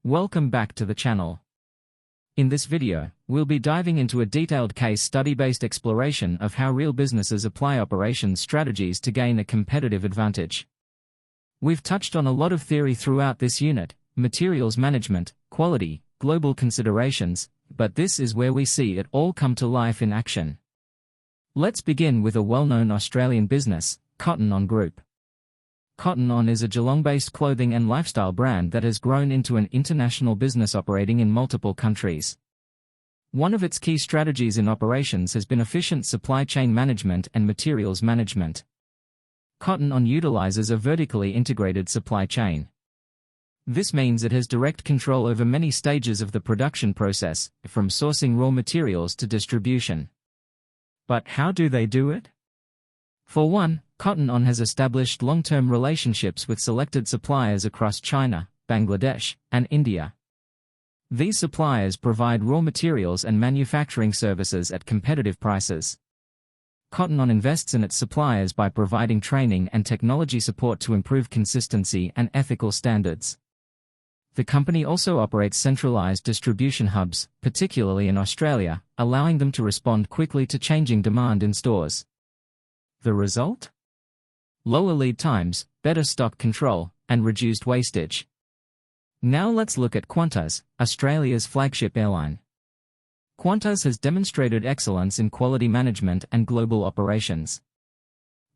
Welcome back to the channel. In this video, we'll be diving into a detailed case study-based exploration of how real businesses apply operations strategies to gain a competitive advantage. We've touched on a lot of theory throughout this unit: materials management, quality, global considerations, but this is where we see it all come to life in action. Let's begin with a well-known Australian business, Cotton On Group. Cotton On is a Geelong-based clothing and lifestyle brand that has grown into an international business operating in multiple countries. One of its key strategies in operations has been efficient supply chain management and materials management. Cotton On utilizes a vertically integrated supply chain. This means it has direct control over many stages of the production process, from sourcing raw materials to distribution. But how do they do it? For one, Cotton On has established long-term relationships with selected suppliers across China, Bangladesh, and India. These suppliers provide raw materials and manufacturing services at competitive prices. Cotton On invests in its suppliers by providing training and technology support to improve consistency and ethical standards. The company also operates centralized distribution hubs, particularly in Australia, allowing them to respond quickly to changing demand in stores. The result? Lower lead times, better stock control, and reduced wastage. Now let's look at Qantas, Australia's flagship airline. Qantas has demonstrated excellence in quality management and global operations.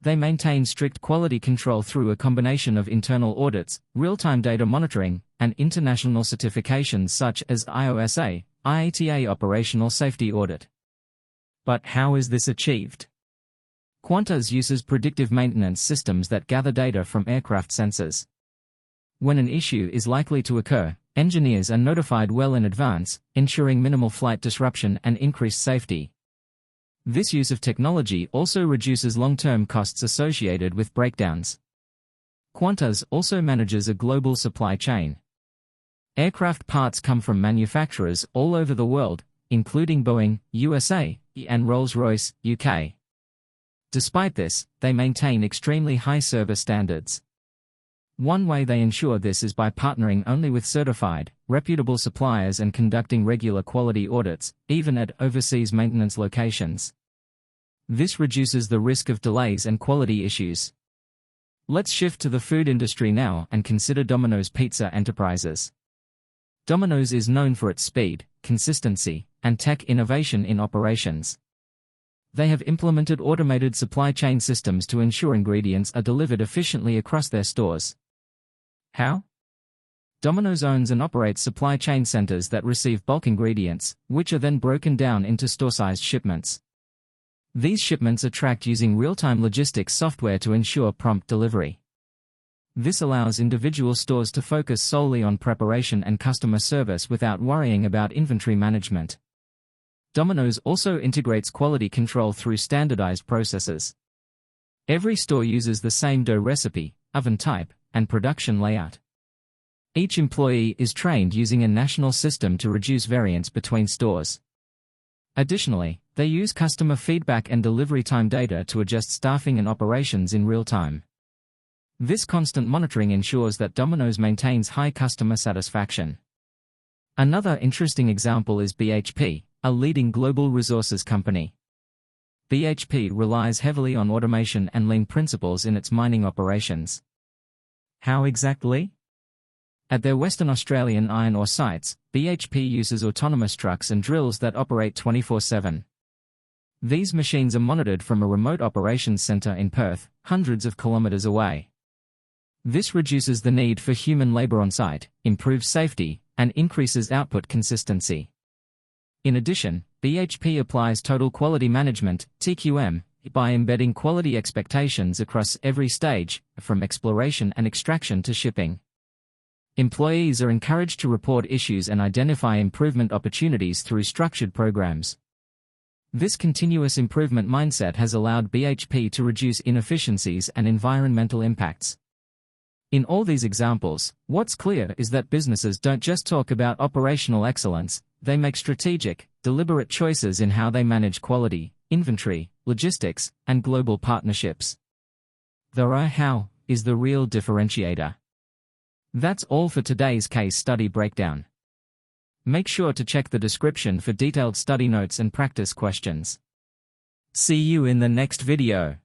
They maintain strict quality control through a combination of internal audits, real-time data monitoring, and international certifications such as IOSA, IATA Operational Safety Audit. But how is this achieved? Qantas uses predictive maintenance systems that gather data from aircraft sensors. When an issue is likely to occur, engineers are notified well in advance, ensuring minimal flight disruption and increased safety. This use of technology also reduces long-term costs associated with breakdowns. Qantas also manages a global supply chain. Aircraft parts come from manufacturers all over the world, including Boeing, USA, and Rolls-Royce, UK. Despite this, they maintain extremely high service standards. One way they ensure this is by partnering only with certified, reputable suppliers and conducting regular quality audits, even at overseas maintenance locations. This reduces the risk of delays and quality issues. Let's shift to the food industry now and consider Domino's Pizza Enterprises. Domino's is known for its speed, consistency, and tech innovation in operations. They have implemented automated supply chain systems to ensure ingredients are delivered efficiently across their stores. How? Domino's owns and operates supply chain centers that receive bulk ingredients, which are then broken down into store-sized shipments. These shipments are tracked using real-time logistics software to ensure prompt delivery. This allows individual stores to focus solely on preparation and customer service without worrying about inventory management. Domino's also integrates quality control through standardized processes. Every store uses the same dough recipe, oven type, and production layout. Each employee is trained using a national system to reduce variance between stores. Additionally, they use customer feedback and delivery time data to adjust staffing and operations in real time. This constant monitoring ensures that Domino's maintains high customer satisfaction. Another interesting example is BHP, a leading global resources company. BHP relies heavily on automation and lean principles in its mining operations. How exactly? At their Western Australian iron ore sites, BHP uses autonomous trucks and drills that operate 24/7. These machines are monitored from a remote operations center in Perth, hundreds of kilometers away. This reduces the need for human labor on site, improves safety, and increases output consistency. In addition, BHP applies total quality management, TQM, by embedding quality expectations across every stage, from exploration and extraction to shipping. Employees are encouraged to report issues and identify improvement opportunities through structured programs. This continuous improvement mindset has allowed BHP to reduce inefficiencies and environmental impacts. In all these examples, what's clear is that businesses don't just talk about operational excellence, they make strategic, deliberate choices in how they manage quality, inventory, logistics, and global partnerships. The how is the real differentiator. That's all for today's case study breakdown. Make sure to check the description for detailed study notes and practice questions. See you in the next video.